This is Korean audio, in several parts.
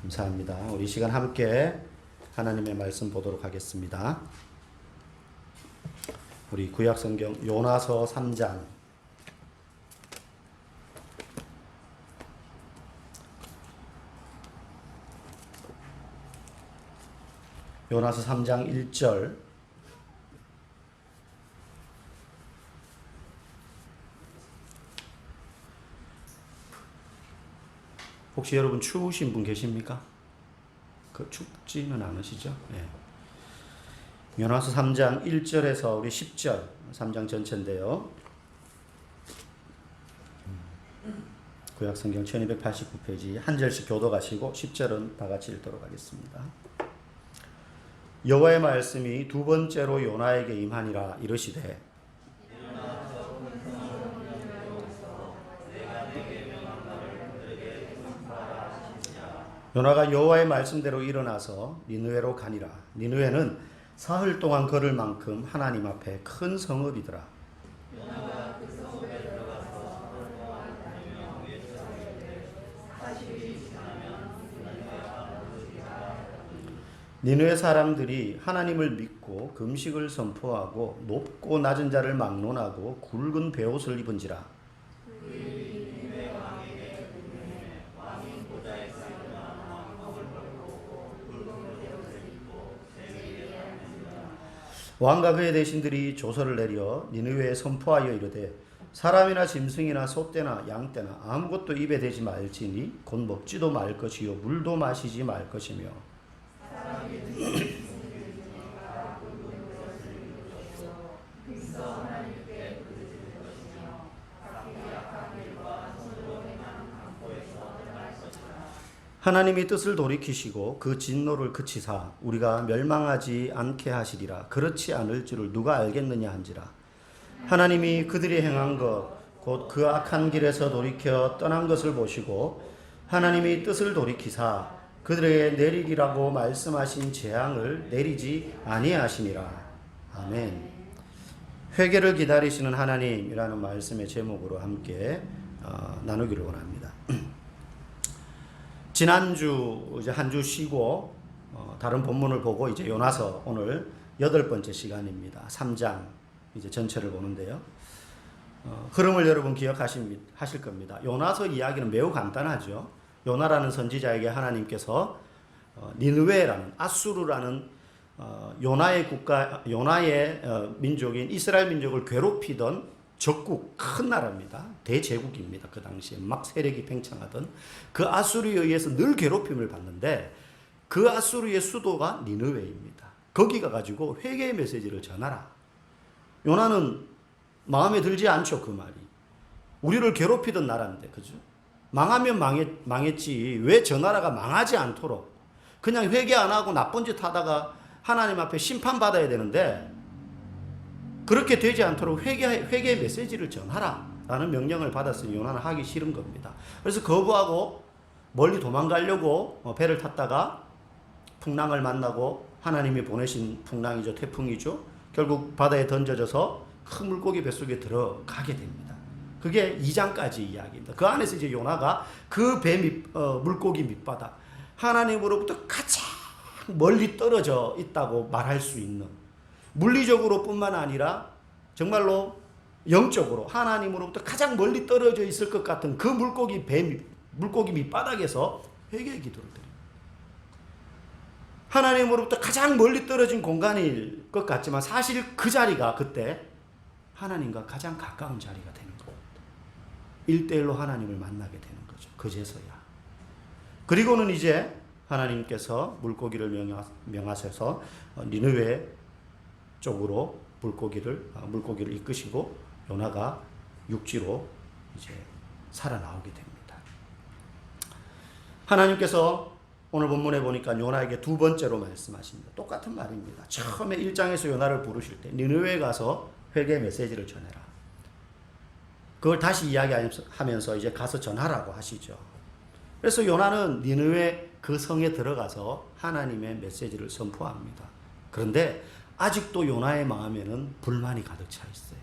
감사합니다. 우리 시간 함께 하나님의 말씀 보도록 하겠습니다. 우리 구약성경 요나서 3장 요나서 3장 1절 혹시 여러분 추우신 분 계십니까? 춥지는 않으시죠? 네. 요나서 3장 1절에서 우리 10절 3장 전체인데요. 구약성경 1289페이지 한 절씩 교독하시고 10절은 다 같이 읽도록 하겠습니다. 여호와의 말씀이 두 번째로 요나에게 임하니라 이르시되 요나가 여호와의 말씀대로 일어나서 니느웨로 가니라. 니느웨는 사흘 동안 걸을 만큼 하나님 앞에 큰 성읍이더라. 요나가 그 성읍에 들어가서 사흘 동안 하나님의 왕의 처소에 40일이 지나면 니느웨 사람들이 하나님을 믿고 금식을 선포하고 높고 낮은 자를 막론하고 굵은 베옷을 입은지라. 왕과 그의 대신들이 조서를 내려 니느웨에 선포하여 이르되 사람이나 짐승이나 소떼나 양떼나 아무것도 입에 대지 말지니 곧 먹지도 말 것이요 물도 마시지 말 것이며 하나님이 뜻을 돌이키시고 그 진노를 그치사 우리가 멸망하지 않게 하시리라. 그렇지 않을 줄을 누가 알겠느냐 한지라. 하나님이 그들이 행한 것 곧 그 악한 길에서 돌이켜 떠난 것을 보시고 하나님이 뜻을 돌이키사 그들에게 내리리라고 말씀하신 재앙을 내리지 아니하시니라. 아멘. 회개를 기다리시는 하나님이라는 말씀의 제목으로 함께 나누기를 원합니다. 지난주 이제 한 주 쉬고 다른 본문을 보고 이제 요나서 오늘 8번째 시간입니다. 3장 이제 전체를 보는데요. 흐름을 여러분 기억하실 겁니다. 요나서 이야기는 매우 간단하죠. 요나라는 선지자에게 하나님께서 니느웨라는 아수르라는 요나의 국가, 요나의 민족인 이스라엘 민족을 괴롭히던 적국, 큰 나라입니다. 대제국입니다. 그 당시에 막 세력이 팽창하던 그 아수르에 의해서 늘 괴롭힘을 받는데 그 아수르의 수도가 니느웨입니다. 거기 가가지고 회개의 메시지를 전하라. 요나는 마음에 들지 않죠. 그 말이. 우리를 괴롭히던 나라인데, 그죠? 망하면 망했지. 왜 저 나라가 망하지 않도록 그냥 회개 안 하고 나쁜 짓 하다가 하나님 앞에 심판받아야 되는데 그렇게 되지 않도록 회개의 메시지를 전하라 라는 명령을 받았으니 요나는 하기 싫은 겁니다. 그래서 거부하고 멀리 도망가려고 배를 탔다가 풍랑을 만나고 하나님이 보내신 풍랑이죠. 태풍이죠. 결국 바다에 던져져서 큰 물고기 뱃속에 들어가게 됩니다. 그게 2장까지 이야기입니다. 그 안에서 이제 요나가 그 물고기 밑바닥 하나님으로부터 가장 멀리 떨어져 있다고 말할 수 있는 물리적으로 뿐만 아니라 정말로 영적으로 하나님으로부터 가장 멀리 떨어져 있을 것 같은 그 물고기 밑바닥에서 회개의 기도를 드립니다. 하나님으로부터 가장 멀리 떨어진 공간일 것 같지만 사실 그 자리가 그때 하나님과 가장 가까운 자리가 되는 겁니다. 1대1로 하나님을 만나게 되는 거죠. 그제서야. 그리고는 이제 하나님께서 물고기를 명하셔서 니느웨 쪽으로 물고기를 이끄시고 요나가 육지로 이제 살아나오게 됩니다. 하나님께서 오늘 본문에 보니까 요나에게 두 번째로 말씀하십니다. 똑같은 말입니다. 처음에 1장에서 요나를 부르실 때 니느웨에 가서 회개 메시지를 전해라. 그걸 다시 이야기하면서 이제 가서 전하라고 하시죠. 그래서 요나는 니느웨 그 성에 들어가서 하나님의 메시지를 선포합니다. 그런데 아직도 요나의 마음에는 불만이 가득 차 있어요.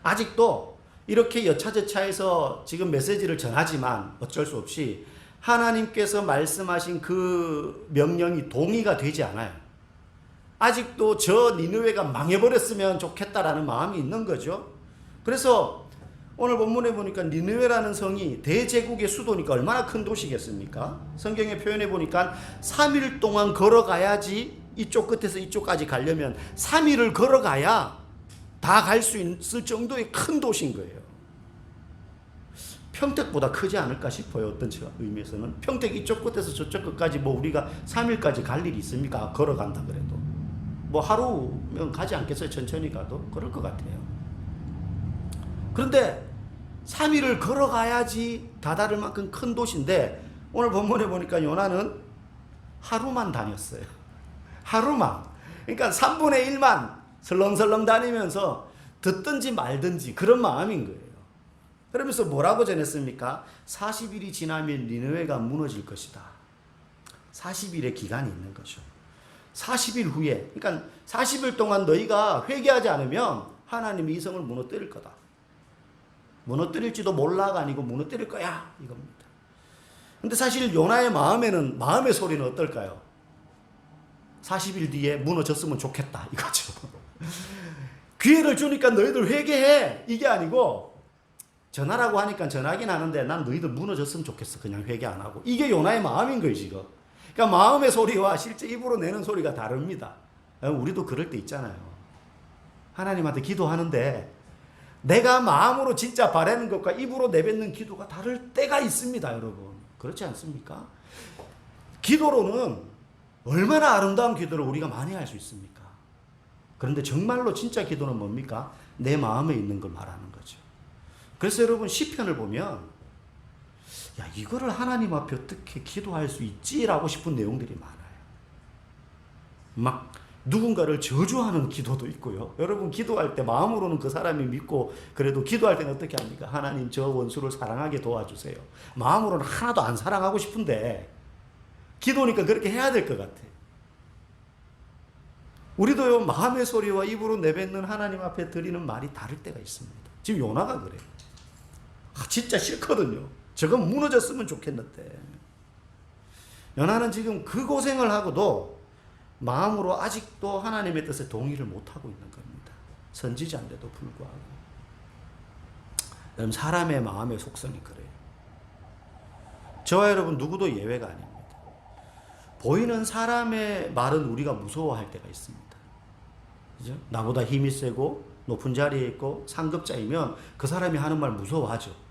아직도 이렇게 여차저차해서 지금 메시지를 전하지만 어쩔 수 없이 하나님께서 말씀하신 그 명령이 동의가 되지 않아요. 아직도 저 니느웨가 망해버렸으면 좋겠다라는 마음이 있는 거죠. 그래서 오늘 본문에 보니까 니느웨라는 성이 대제국의 수도니까 얼마나 큰 도시겠습니까? 성경에 표현해 보니까 3일 동안 걸어가야지, 이쪽 끝에서 이쪽까지 가려면 3일을 걸어가야 다 갈 수 있을 정도의 큰 도시인 거예요. 평택보다 크지 않을까 싶어요. 어떤 의미에서는. 평택 이쪽 끝에서 저쪽 끝까지 뭐 우리가 3일까지 갈 일이 있습니까? 걸어간다 그래도. 뭐 하루면 가지 않겠어요? 천천히 가도? 그럴 것 같아요. 그런데 3일을 걸어가야지 다다를 만큼 큰 도시인데 오늘 본문에 보니까 요나는 하루만 다녔어요. 하루만. 그러니까 3분의 1만 설렁설렁 다니면서 듣든지 말든지 그런 마음인 거예요. 그러면서 뭐라고 전했습니까? 40일이 지나면 니느웨가 무너질 것이다. 40일의 기간이 있는 거죠. 40일 후에, 그러니까 40일 동안 너희가 회개하지 않으면 하나님이 이 성을 무너뜨릴 거다. 무너뜨릴지도 몰라가 아니고 무너뜨릴 거야 이겁니다. 근데 사실 요나의 마음의 소리는 어떨까요? 40일 뒤에 무너졌으면 좋겠다 이거죠. 기회를 주니까 너희들 회개해 이게 아니고, 전하라고 하니까 전하긴 하는데 난 너희들 무너졌으면 좋겠어. 그냥 회개 안 하고. 이게 요나의 마음인 거예요 지금. 그러니까 마음의 소리와 실제 입으로 내는 소리가 다릅니다. 우리도 그럴 때 있잖아요. 하나님한테 기도하는데 내가 마음으로 진짜 바라는 것과 입으로 내뱉는 기도가 다를 때가 있습니다, 여러분. 그렇지 않습니까? 기도로는 얼마나 아름다운 기도를 우리가 많이 할 수 있습니까? 그런데 정말로 진짜 기도는 뭡니까? 내 마음에 있는 걸 말하는 거죠. 그래서 여러분 시편을 보면 야, 이거를 하나님 앞에 어떻게 기도할 수 있지라고 싶은 내용들이 많아요. 막 누군가를 저주하는 기도도 있고요. 여러분 기도할 때 마음으로는 그 사람이 믿고 그래도 기도할 때는 어떻게 합니까? 하나님 저 원수를 사랑하게 도와주세요. 마음으로는 하나도 안 사랑하고 싶은데 기도니까 그렇게 해야 될 것 같아. 우리도요 마음의 소리와 입으로 내뱉는 하나님 앞에 드리는 말이 다를 때가 있습니다. 지금 요나가 그래요. 진짜 싫거든요. 저건 무너졌으면 좋겠는데. 요나는 지금 그 고생을 하고도 마음으로 아직도 하나님의 뜻에 동의를 못하고 있는 겁니다. 선지자인데도 불구하고. 여러분 사람의 마음의 속성이 그래요. 저와 여러분 누구도 예외가 아닙니다. 보이는 사람의 말은 우리가 무서워할 때가 있습니다. 그죠? 나보다 힘이 세고 높은 자리에 있고 상급자이면 그 사람이 하는 말 무서워하죠.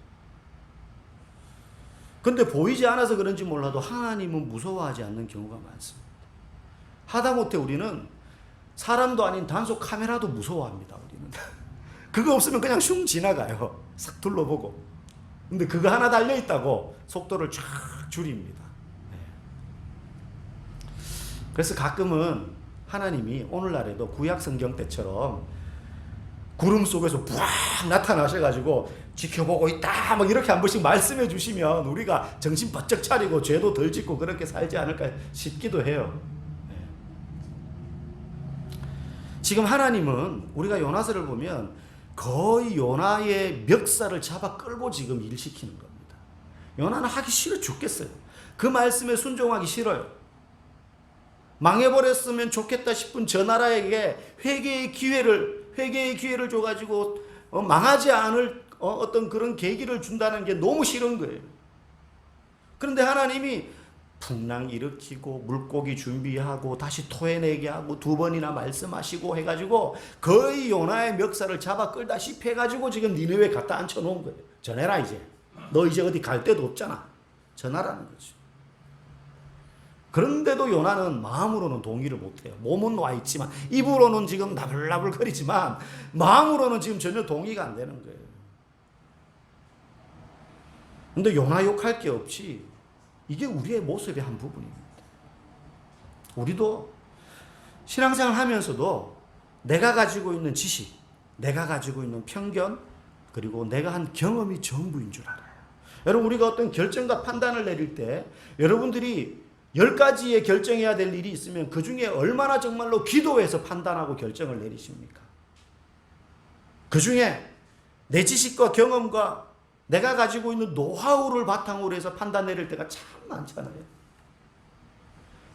근데 보이지 않아서 그런지 몰라도 하나님은 무서워하지 않는 경우가 많습니다. 하다못해 우리는 사람도 아닌 단속 카메라도 무서워합니다. 우리는 그거 없으면 그냥 슝 지나가요. 싹 둘러보고. 근데 그거 하나 달려있다고 속도를 쫙 줄입니다. 그래서 가끔은 하나님이 오늘날에도 구약 성경 때처럼 구름 속에서 부악 나타나셔가지고 지켜보고 있다 막 이렇게 한 번씩 말씀해 주시면 우리가 정신 바짝 차리고 죄도 덜 짓고 그렇게 살지 않을까 싶기도 해요. 지금 하나님은 우리가 요나서를 보면 거의 요나의 멱살을 잡아 끌고 지금 일시키는 겁니다. 요나는 하기 싫어 죽겠어요. 그 말씀에 순종하기 싫어요. 망해버렸으면 좋겠다 싶은 저 나라에게 회개의 기회를 줘가지고 망하지 않을 어떤 그런 계기를 준다는 게 너무 싫은 거예요. 그런데 하나님이 풍랑 일으키고 물고기 준비하고 다시 토해내게 하고 두 번이나 말씀하시고 해가지고 거의 요나의 멱살을 잡아 끌다시피 해가지고 지금 니느웨 갖다 앉혀놓은 거예요. 전해라 이제. 너 이제 어디 갈 데도 없잖아. 전하라는 거죠. 그런데도 요나는 마음으로는 동의를 못해요. 몸은 와 있지만 입으로는 지금 나불나불거리지만 마음으로는 지금 전혀 동의가 안 되는 거예요. 근데 요나 욕할 게 없이 이게 우리의 모습의 한 부분입니다. 우리도 신앙생활 하면서도 내가 가지고 있는 지식, 내가 가지고 있는 편견, 그리고 내가 한 경험이 전부인 줄 알아요. 여러분 우리가 어떤 결정과 판단을 내릴 때 여러분들이 10가지의 결정해야 될 일이 있으면 그 중에 얼마나 정말로 기도해서 판단하고 결정을 내리십니까? 그 중에 내 지식과 경험과 내가 가지고 있는 노하우를 바탕으로 해서 판단 내릴 때가 참 많잖아요.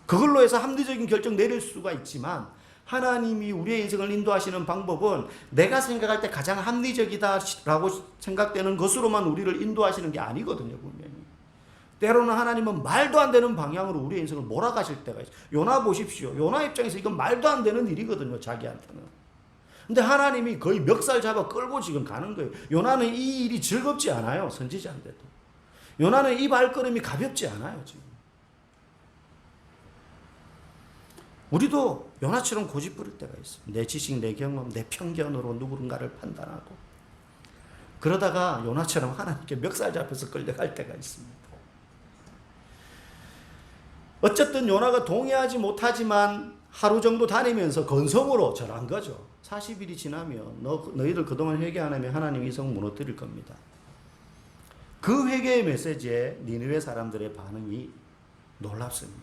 그걸로 해서 합리적인 결정 내릴 수가 있지만 하나님이 우리의 인생을 인도하시는 방법은 내가 생각할 때 가장 합리적이다라고 생각되는 것으로만 우리를 인도하시는 게 아니거든요. 분명히. 때로는 하나님은 말도 안 되는 방향으로 우리의 인생을 몰아가실 때가 있어요. 요나 보십시오. 요나 입장에서 이건 말도 안 되는 일이거든요. 자기한테는. 근데 하나님이 거의 멱살 잡아 끌고 지금 가는 거예요. 요나는 이 일이 즐겁지 않아요. 선지자인데도. 요나는 이 발걸음이 가볍지 않아요. 지금. 우리도 요나처럼 고집 부릴 때가 있어요. 내 지식, 내 경험, 내 편견으로 누군가를 판단하고 그러다가 요나처럼 하나님께 멱살 잡혀서 끌려갈 때가 있습니다. 어쨌든 요나가 동의하지 못하지만 하루 정도 다니면서 건성으로 절한 거죠. 40일이 지나면 너희들 그동안 회개 안 하면 하나님이 이 성 무너뜨릴 겁니다. 그 회개의 메시지에 니느웨 사람들의 반응이 놀랍습니다.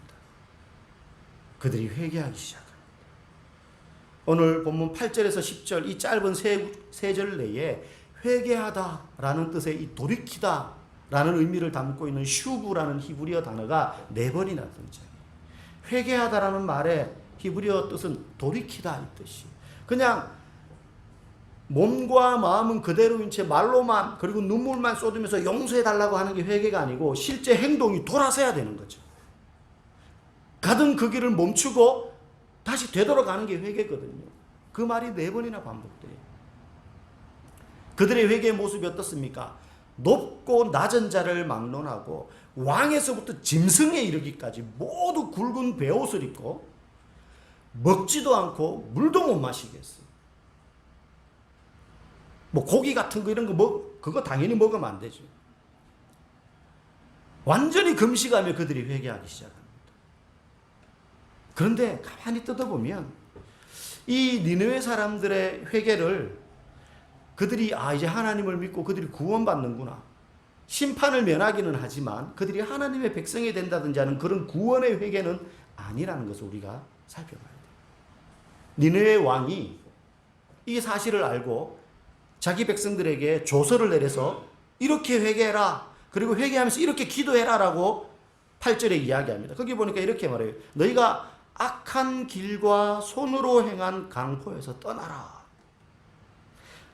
그들이 회개하기 시작합니다. 오늘 본문 8절에서 10절 이 짧은 세 절 내에 회개하다라는 뜻의 이 돌이키다라는 의미를 담고 있는 슈브라는 히브리어 단어가 4번이나 등장해요. 회개하다라는 말의 히브리어 뜻은 돌이키다 이 뜻이. 그냥 몸과 마음은 그대로인 채 말로만 그리고 눈물만 쏟으면서 용서해달라고 하는 게 회개가 아니고 실제 행동이 돌아서야 되는 거죠. 가던 그 길을 멈추고 다시 되돌아가는 게 회개거든요. 그 말이 4번이나 반복돼요. 그들의 회개의 모습이 어떻습니까? 높고 낮은 자를 막론하고 왕에서부터 짐승에 이르기까지 모두 굵은 베옷을 입고 먹지도 않고 물도 못 마시겠어요. 뭐 고기 같은 거 이런 거 그거 당연히 먹으면 안 되죠. 완전히 금식하며 그들이 회개하기 시작합니다. 그런데 가만히 뜯어보면 이 니느웨 사람들의 회개를 그들이 이제 하나님을 믿고 그들이 구원받는구나. 심판을 면하기는 하지만 그들이 하나님의 백성이 된다든지 하는 그런 구원의 회개는 아니라는 것을 우리가 살펴봐야 돼요. 니느웨 왕이 이 사실을 알고 자기 백성들에게 조서를 내려서 이렇게 회개해라. 그리고 회개하면서 이렇게 기도해라 라고 8절에 이야기합니다. 거기 보니까 이렇게 말해요. 너희가 악한 길과 손으로 행한 강포에서 떠나라.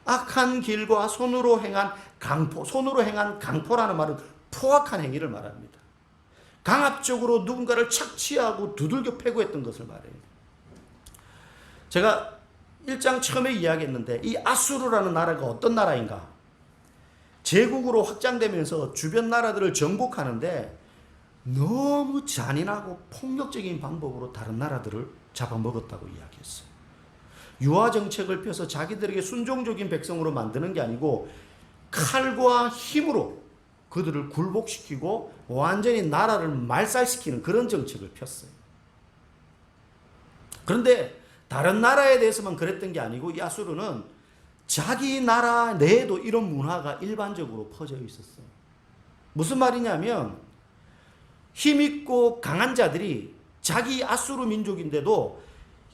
악한 길과 손으로 행한 강포, 손으로 행한 강포라는 말은 포악한 행위를 말합니다. 강압적으로 누군가를 착취하고 두들겨 패고 했던 것을 말해요. 제가 1장 처음에 이야기했는데 이 아수르라는 나라가 어떤 나라인가? 제국으로 확장되면서 주변 나라들을 정복하는데 너무 잔인하고 폭력적인 방법으로 다른 나라들을 잡아먹었다고 이야기했어요. 유화 정책을 펴서 자기들에게 순종적인 백성으로 만드는 게 아니고 칼과 힘으로 그들을 굴복시키고 완전히 나라를 말살시키는 그런 정책을 폈어요. 그런데 다른 나라에 대해서만 그랬던 게 아니고 이 아수르는 자기 나라 내에도 이런 문화가 일반적으로 퍼져 있었어요. 무슨 말이냐면 힘있고 강한 자들이 자기 아수르 민족인데도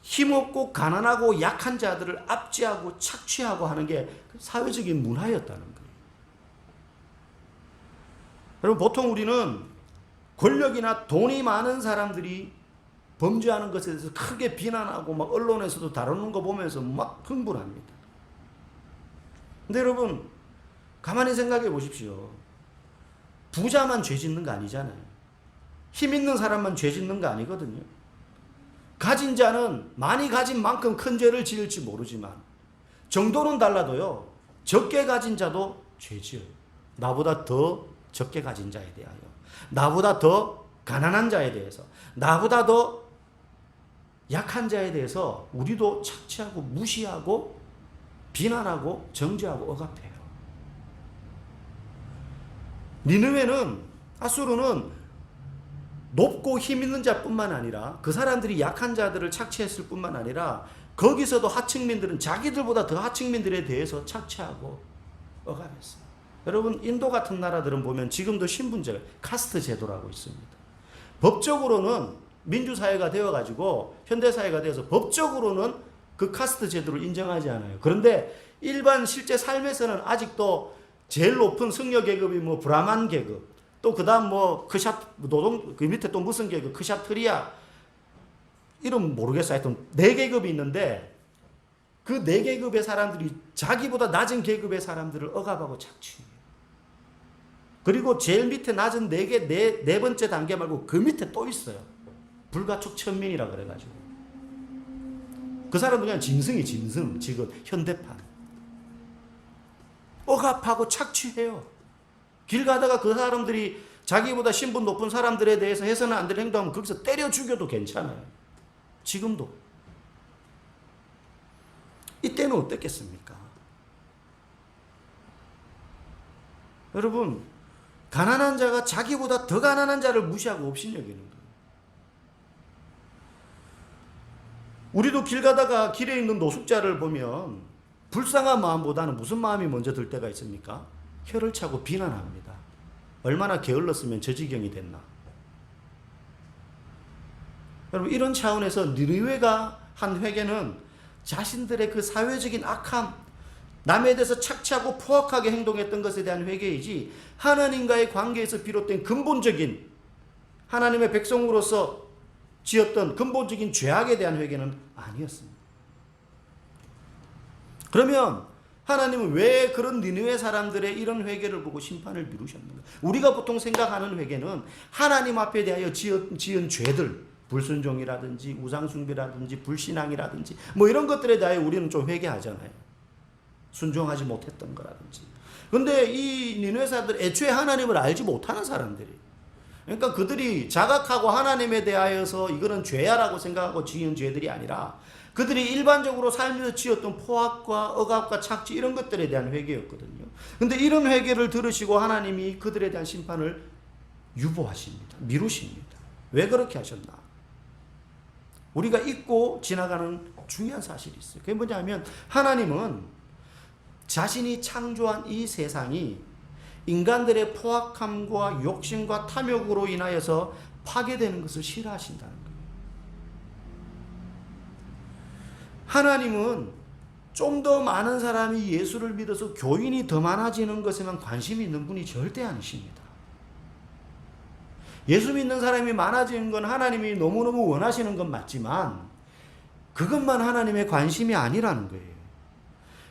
힘없고 가난하고 약한 자들을 압제하고 착취하고 하는 게 사회적인 문화였다는 거예요. 여러분 보통 우리는 권력이나 돈이 많은 사람들이 범죄하는 것에 대해서 크게 비난하고 막 언론에서도 다루는 거 보면서 막 흥분합니다. 근데 여러분 가만히 생각해 보십시오. 부자만 죄 짓는 거 아니잖아요. 힘 있는 사람만 죄 짓는 거 아니거든요. 가진 자는 많이 가진 만큼 큰 죄를 지을지 모르지만 정도는 달라도요. 적게 가진 자도 죄 지어요. 나보다 더 적게 가진 자에 대하여, 나보다 더 가난한 자에 대해서, 나보다 더 약한 자에 대해서 우리도 착취하고 무시하고 비난하고 정죄하고 억압해요. 니느웨는 아수르는 높고 힘 있는 자뿐만 아니라 그 사람들이 약한 자들을 착취했을 뿐만 아니라 거기서도 하층민들은 자기들보다 더 하층민들에 대해서 착취하고 억압했어요. 여러분 인도 같은 나라들은 보면 지금도 신분제, 카스트 제도라고 있습니다. 법적으로는 민주사회가 되어가지고 현대사회가 되어서 법적으로는 그 카스트 제도를 인정하지 않아요. 그런데 일반 실제 삶에서는 아직도 제일 높은 승려 계급이 뭐 브라만 계급, 또 그다음 뭐 노동 그 밑에 또 무슨 계급, 크샤트리아 이름 모르겠어요. 하여튼 4계급이 있는데 그 4계급의 사람들이 자기보다 낮은 계급의 사람들을 억압하고 착취해요. 그리고 제일 밑에 낮은 네 번째 단계 말고 그 밑에 또 있어요. 불가촉 천민이라 그래가지고 그 사람은 그냥 짐승이 짐승. 지금 현대판 억압하고 착취해요. 길 가다가 그 사람들이 자기보다 신분 높은 사람들에 대해서 해서는 안 될 행동하면 거기서 때려 죽여도 괜찮아요. 지금도. 이때는 어땠겠습니까? 여러분, 가난한 자가 자기보다 더 가난한 자를 무시하고 업신여기는 거예요. 우리도 길 가다가 길에 있는 노숙자를 보면 불쌍한 마음보다는 무슨 마음이 먼저 들 때가 있습니까? 혀를 차고 비난합니다. 얼마나 게을렀으면 저 지경이 됐나. 여러분, 이런 차원에서 니느웨가 한 회개는 자신들의 그 사회적인 악함, 남에 대해서 착취하고 포악하게 행동했던 것에 대한 회개이지 하나님과의 관계에서 비롯된 근본적인 하나님의 백성으로서 지었던 근본적인 죄악에 대한 회개는 아니었습니다. 그러면 하나님은 왜 그런 니느웨 사람들의 이런 회개를 보고 심판을 미루셨는가? 우리가 보통 생각하는 회개는 하나님 앞에 대하여 지은 죄들, 불순종이라든지 우상숭배라든지 불신앙이라든지 뭐 이런 것들에 대하여 우리는 좀 회개하잖아요. 순종하지 못했던 거라든지. 근데 이 니느웨 사람들 애초에 하나님을 알지 못하는 사람들이, 그러니까 그들이 자각하고 하나님에 대하여서 이거는 죄야라고 생각하고 지은 죄들이 아니라 그들이 일반적으로 살면서 지었던 포악과 억압과 착취 이런 것들에 대한 회개였거든요. 근데 이런 회개를 들으시고 하나님이 그들에 대한 심판을 유보하십니다. 미루십니다. 왜 그렇게 하셨나? 우리가 잊고 지나가는 중요한 사실이 있어요. 그게 뭐냐면 하나님은 자신이 창조한 이 세상이 인간들의 포악함과 욕심과 탐욕으로 인하여서 파괴되는 것을 싫어하신다는 거예요. 하나님은 좀 더 많은 사람이 예수를 믿어서 교인이 더 많아지는 것에만 관심이 있는 분이 절대 아니십니다. 예수 믿는 사람이 많아지는 건 하나님이 너무너무 원하시는 건 맞지만 그것만 하나님의 관심이 아니라는 거예요.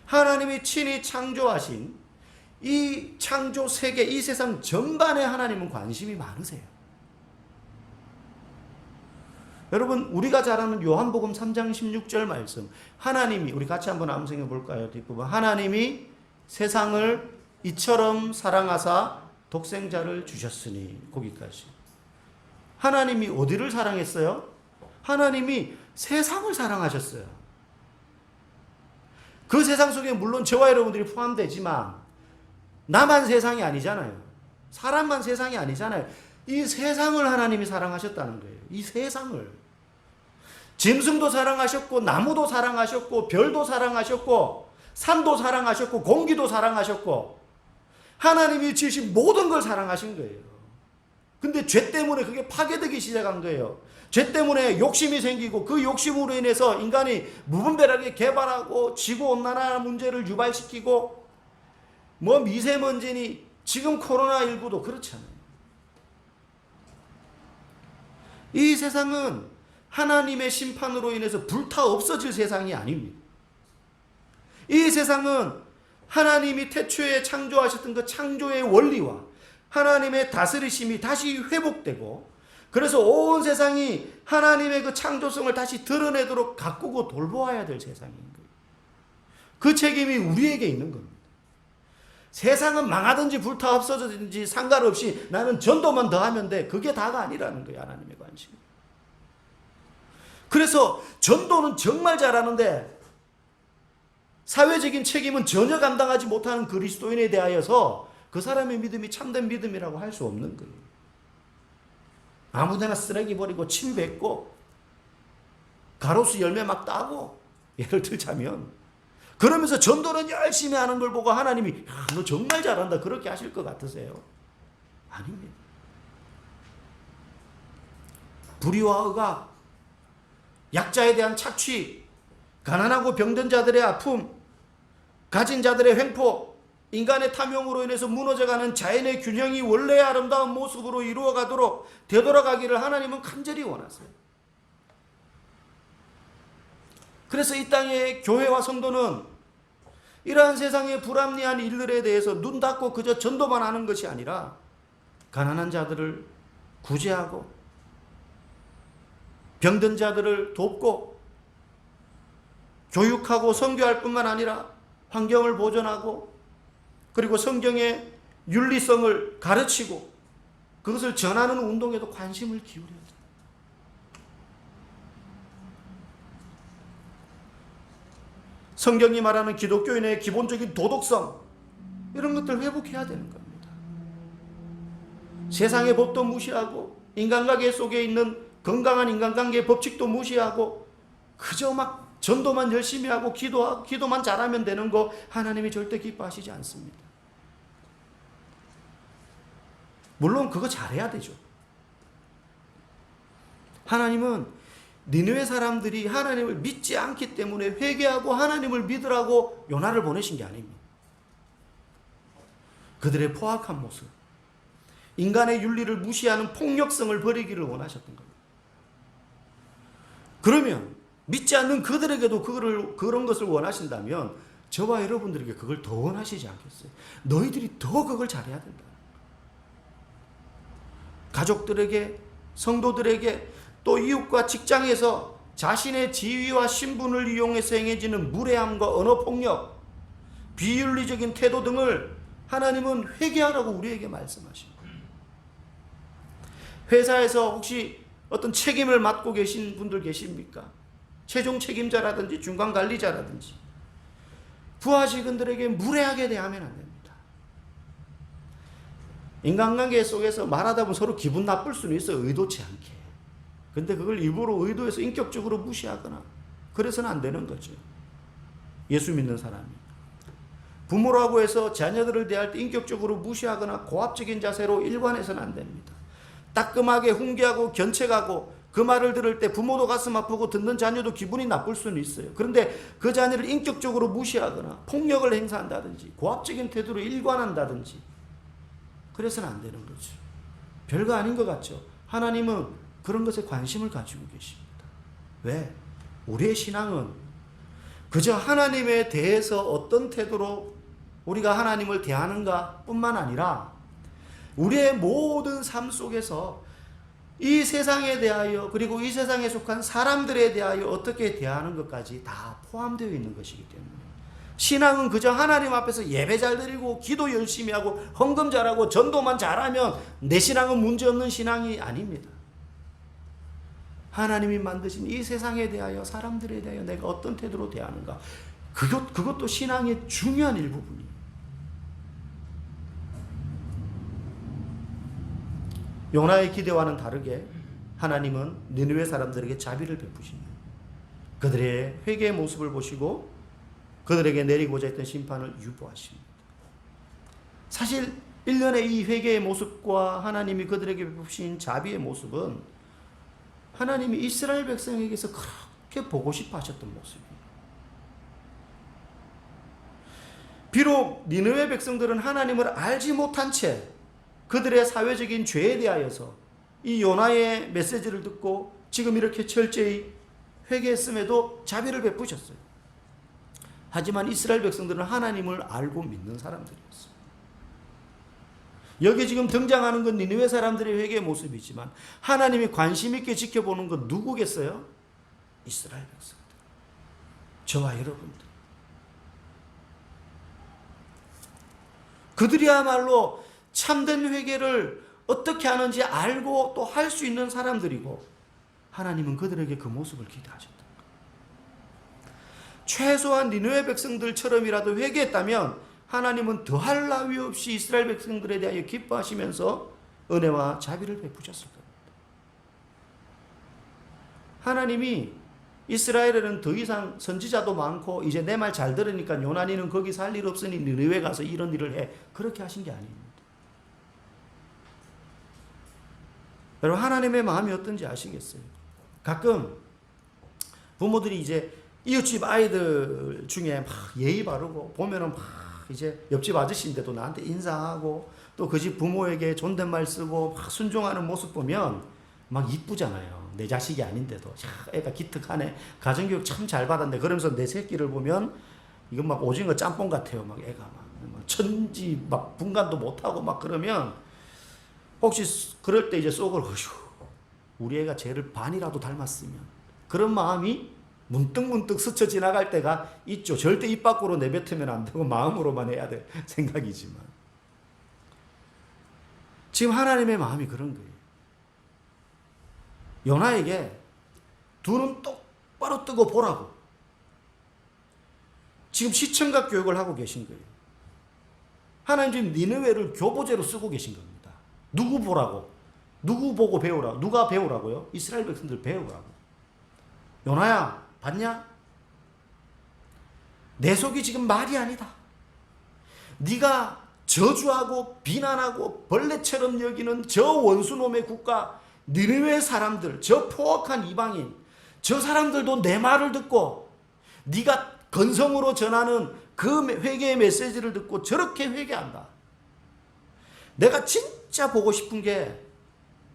하나님이 친히 창조하신 이 창조 세계, 이 세상 전반에 하나님은 관심이 많으세요. 여러분, 우리가 잘 아는 요한복음 3장 16절 말씀, 하나님이, 우리 같이 한번 암송해 볼까요? 뒷부분. 하나님이 세상을 이처럼 사랑하사 독생자를 주셨으니, 거기까지. 하나님이 어디를 사랑했어요? 하나님이 세상을 사랑하셨어요. 그 세상 속에 물론 저와 여러분들이 포함되지만 나만 세상이 아니잖아요. 사람만 세상이 아니잖아요. 이 세상을 하나님이 사랑하셨다는 거예요. 이 세상을. 짐승도 사랑하셨고 나무도 사랑하셨고 별도 사랑하셨고 산도 사랑하셨고 공기도 사랑하셨고 하나님이 지으신 모든 걸 사랑하신 거예요. 근데 죄 때문에 그게 파괴되기 시작한 거예요. 죄 때문에 욕심이 생기고 그 욕심으로 인해서 인간이 무분별하게 개발하고 지구온난화 문제를 유발시키고 뭐 미세먼지니 지금 코로나19도 그렇잖아요. 이 세상은 하나님의 심판으로 인해서 불타 없어질 세상이 아닙니다. 이 세상은 하나님이 태초에 창조하셨던 그 창조의 원리와 하나님의 다스리심이 다시 회복되고 그래서 온 세상이 하나님의 그 창조성을 다시 드러내도록 가꾸고 돌보아야 될 세상인 거예요. 그 책임이 우리에게 있는 겁니다. 세상은 망하든지 불타 없어지든지 상관없이 나는 전도만 더 하면 돼. 그게 다가 아니라는 거예요. 하나님의 관심. 그래서 전도는 정말 잘하는데 사회적인 책임은 전혀 감당하지 못하는 그리스도인에 대하여서 그 사람의 믿음이 참된 믿음이라고 할 수 없는 거예요. 아무데나 쓰레기 버리고 침 뱉고 가로수 열매 막 따고 예를 들자면 그러면서 전도는 열심히 하는 걸 보고 하나님이 너 정말 잘한다 그렇게 하실 것 같으세요? 아닙니다. 불의와 억압, 약자에 대한 착취, 가난하고 병든 자들의 아픔, 가진 자들의 횡포 인간의 탐욕으로 인해서 무너져가는 자연의 균형이 원래의 아름다운 모습으로 이루어가도록 되돌아가기를 하나님은 간절히 원하세요. 그래서 이 땅의 교회와 성도는 이러한 세상의 불합리한 일들에 대해서 눈 닫고 그저 전도만 하는 것이 아니라 가난한 자들을 구제하고 병든 자들을 돕고 교육하고 선교할 뿐만 아니라 환경을 보존하고 그리고 성경의 윤리성을 가르치고 그것을 전하는 운동에도 관심을 기울여야 돼요. 성경이 말하는 기독교인의 기본적인 도덕성 이런 것들 회복해야 되는 겁니다. 세상의 법도 무시하고 인간관계 속에 있는 건강한 인간관계의 법칙도 무시하고 그저 막 전도만 열심히 하고 기도만 잘하면 되는 거 하나님이 절대 기뻐하시지 않습니다. 물론 그거 잘해야 되죠. 하나님은 니느웨 사람들이 하나님을 믿지 않기 때문에 회개하고 하나님을 믿으라고 요나를 보내신 게 아닙니다. 그들의 포악한 모습, 인간의 윤리를 무시하는 폭력성을 버리기를 원하셨던 겁니다. 그러면 믿지 않는 그들에게도 그런 것을 원하신다면 저와 여러분들에게 그걸 더 원하시지 않겠어요? 너희들이 더 그걸 잘해야 된다. 가족들에게, 성도들에게, 또 이웃과 직장에서 자신의 지위와 신분을 이용해서 행해지는 무례함과 언어폭력, 비윤리적인 태도 등을 하나님은 회개하라고 우리에게 말씀하십니다. 회사에서 혹시 어떤 책임을 맡고 계신 분들 계십니까? 최종 책임자라든지 중간관리자라든지 부하 직원들에게 무례하게 대하면 안 됩니다. 인간관계 속에서 말하다 보면 서로 기분 나쁠 수는 있어요. 의도치 않게. 근데 그걸 일부러 의도해서 인격적으로 무시하거나 그래서는 안 되는 거죠. 예수 믿는 사람이. 부모라고 해서 자녀들을 대할 때 인격적으로 무시하거나 고압적인 자세로 일관해서는 안 됩니다. 따끔하게 훈계하고 견책하고 그 말을 들을 때 부모도 가슴 아프고 듣는 자녀도 기분이 나쁠 수는 있어요. 그런데 그 자녀를 인격적으로 무시하거나 폭력을 행사한다든지 고압적인 태도로 일관한다든지 그래서는 안 되는 거죠. 별거 아닌 것 같죠. 하나님은 그런 것에 관심을 가지고 계십니다. 왜? 우리의 신앙은 그저 하나님에 대해서 어떤 태도로 우리가 하나님을 대하는가 뿐만 아니라 우리의 모든 삶 속에서 이 세상에 대하여 그리고 이 세상에 속한 사람들에 대하여 어떻게 대하는 것까지 다 포함되어 있는 것이기 때문에 신앙은 그저 하나님 앞에서 예배 잘 드리고 기도 열심히 하고 헌금 잘하고 전도만 잘하면 내 신앙은 문제없는 신앙이 아닙니다. 하나님이 만드신 이 세상에 대하여 사람들에 대하여 내가 어떤 태도로 대하는가 그것도 신앙의 중요한 일부분이에요. 요나의 기대와는 다르게 하나님은 니느웨 사람들에게 자비를 베푸십니다. 그들의 회개의 모습을 보시고 그들에게 내리고자 했던 심판을 유보하십니다. 사실 일련의 이 회개의 모습과 하나님이 그들에게 베푸신 자비의 모습은 하나님이 이스라엘 백성에게서 그렇게 보고 싶어 하셨던 모습이에요. 비록 니느웨 백성들은 하나님을 알지 못한 채 그들의 사회적인 죄에 대하여서 이 요나의 메시지를 듣고 지금 이렇게 철저히 회개했음에도 자비를 베푸셨어요. 하지만 이스라엘 백성들은 하나님을 알고 믿는 사람들이었어요. 여기 지금 등장하는 건 니느웨 사람들의 회개의 모습이지만 하나님이 관심 있게 지켜보는 건 누구겠어요? 이스라엘 백성들. 저와 여러분들. 그들이야말로 참된 회개를 어떻게 하는지 알고 또 할 수 있는 사람들이고 하나님은 그들에게 그 모습을 기대하셨다. 최소한 니느웨 백성들처럼이라도 회개했다면 하나님은 더할 나위 없이 이스라엘 백성들에 대하여 기뻐하시면서 은혜와 자비를 베푸셨을 겁니다. 하나님이 이스라엘에는 더 이상 선지자도 많고 이제 내 말 잘 들으니까 요나니는 거기 살 일 없으니 니느웨 가서 이런 일을 해. 그렇게 하신 게 아닙니다. 여러분 하나님의 마음이 어떤지 아시겠어요? 가끔 부모들이 이제 이웃집 아이들 중에 막 예의 바르고 보면은 막 이제 옆집 아저씨인데도 나한테 인사하고 또 그 집 부모에게 존댓말 쓰고 막 순종하는 모습 보면 막 이쁘잖아요. 내 자식이 아닌데도 애가 기특하네. 가정교육 참 잘 받았네. 그러면서 내 새끼를 보면 이건 막 오징어 짬뽕 같아요. 막 애가 막 천지 막 분간도 못하고 막 그러면 혹시 그럴 때 이제 속을 어휴 우리 애가 쟤를 반이라도 닮았으면 그런 마음이 문득문득 스쳐 지나갈 때가 있죠. 절대 입 밖으로 내뱉으면 안 되고 마음으로만 해야 될 생각이지만 지금 하나님의 마음이 그런 거예요. 요나에게 두 눈 똑바로 뜨고 보라고 지금 시청각 교육을 하고 계신 거예요. 하나님 지금 니느웨를 교보제로 쓰고 계신 겁니다. 누구 보라고? 누구 보고 배우라? 누가 배우라고요? 이스라엘 백성들 배우라고. 요나야, 봤냐? 내 속이 지금 말이 아니다. 네가 저주하고 비난하고 벌레처럼 여기는 저 원수놈의 국가 니느웨 사람들, 저 포악한 이방인, 저 사람들도 내 말을 듣고 네가 건성으로 전하는 그 회개의 메시지를 듣고 저렇게 회개한다. 내가 진짜 보고 싶은 게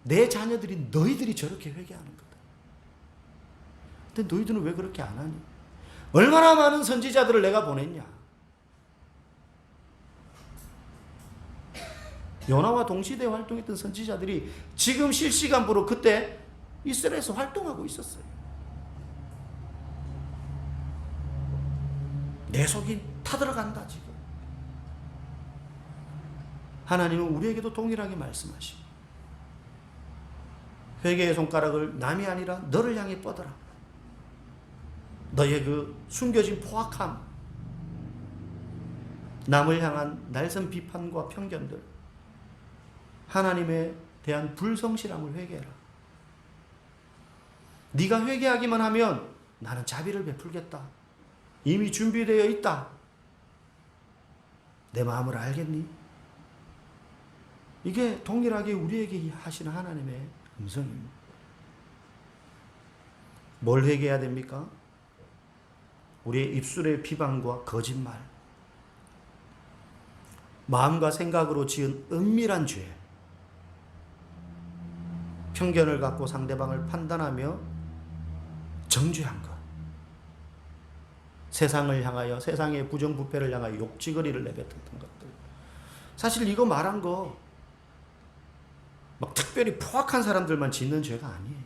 내 자녀들이 너희들이 저렇게 회개하는 거다. 근데 너희들은 왜 그렇게 안 하니? 얼마나 많은 선지자들을 내가 보냈냐? 요나와 동시대에 활동했던 선지자들이 지금 실시간부로 그때 이스라엘에서 활동하고 있었어요. 내 속이 타들어간다 지금. 하나님은 우리에게도 동일하게 말씀하십니다. 회개의 손가락을 남이 아니라 너를 향해 뻗어라. 너의 그 숨겨진 포악함, 남을 향한 날선 비판과 편견들, 하나님에 대한 불성실함을 회개해라. 네가 회개하기만 하면 나는 자비를 베풀겠다. 이미 준비되어 있다. 내 마음을 알겠니? 이게 동일하게 우리에게 하시는 하나님의 음성입니다. 뭘 회개해야 됩니까? 우리의 입술의 비방과 거짓말, 마음과 생각으로 지은 은밀한 죄, 편견을 갖고 상대방을 판단하며 정죄한 것, 세상을 향하여 세상의 부정부패를 향하여 욕지거리를 내뱉었던 것들. 사실 이거 말한 거 막 특별히 포악한 사람들만 짓는 죄가 아니에요.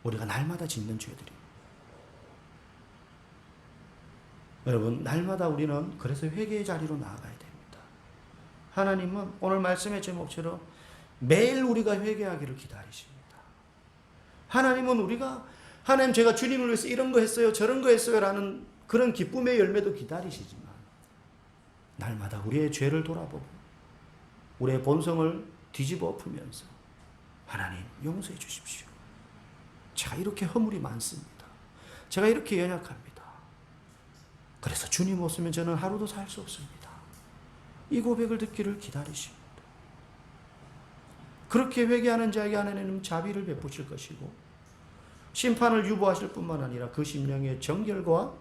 우리가 날마다 짓는 죄들이. 여러분, 날마다 우리는 그래서 회개의 자리로 나아가야 됩니다. 하나님은 오늘 말씀의 제목처럼 매일 우리가 회개하기를 기다리십니다. 하나님은 우리가 하나님 제가 주님을 위해서 이런 거 했어요 저런 거 했어요 라는 그런 기쁨의 열매도 기다리시지만 날마다 우리의 죄를 돌아보고 우리의 본성을 뒤집어 엎으면서 하나님 용서해 주십시오. 제가 이렇게 허물이 많습니다. 제가 이렇게 연약합니다. 그래서 주님 없으면 저는 하루도 살 수 없습니다. 이 고백을 듣기를 기다리십니다. 그렇게 회개하는 자에게 하나님은 자비를 베푸실 것이고 심판을 유보하실 뿐만 아니라 그 심령의 정결과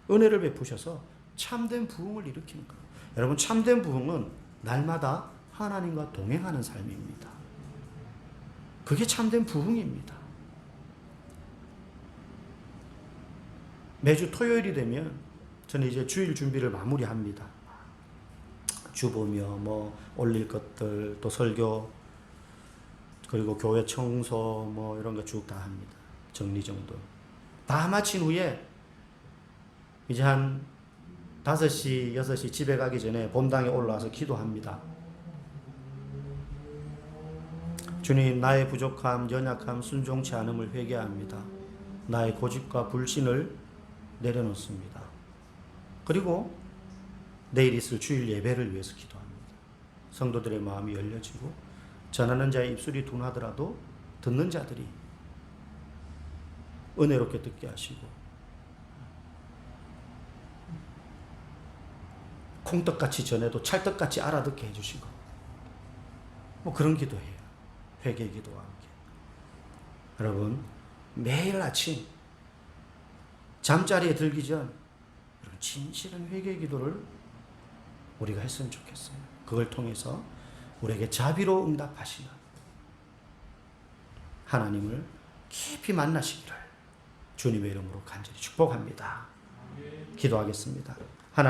은혜를 베푸셔서 참된 부흥을 일으키는 거예요. 여러분, 참된 부흥은 날마다 하나님과 동행하는 삶입니다. 그게 참된 부흥입니다. 매주 토요일이 되면 저는 이제 주일 준비를 마무리합니다. 주보며 뭐 올릴 것들, 또 설교, 그리고 교회 청소 뭐 이런 거 쭉 다 합니다. 정리정돈. 다 마친 후에 이제 한 5시, 6시 집에 가기 전에 본당에 올라와서 기도합니다. 주님, 나의 부족함, 연약함, 순종치 않음을 회개합니다. 나의 고집과 불신을 내려놓습니다. 그리고 내일 있을 주일 예배를 위해서 기도합니다. 성도들의 마음이 열려지고 전하는 자의 입술이 둔하더라도 듣는 자들이 은혜롭게 듣게 하시고 콩떡같이 전해도 찰떡같이 알아듣게 해주시고 뭐 그런 기도해요. 회개 기도와 함께. 여러분, 매일 아침 잠자리에 들기 전 이런 진실한 회개 기도를 우리가 했으면 좋겠어요. 그걸 통해서 우리에게 자비로 응답하시는 하나님을 깊이 만나시기를 주님의 이름으로 간절히 축복합니다. 기도하겠습니다.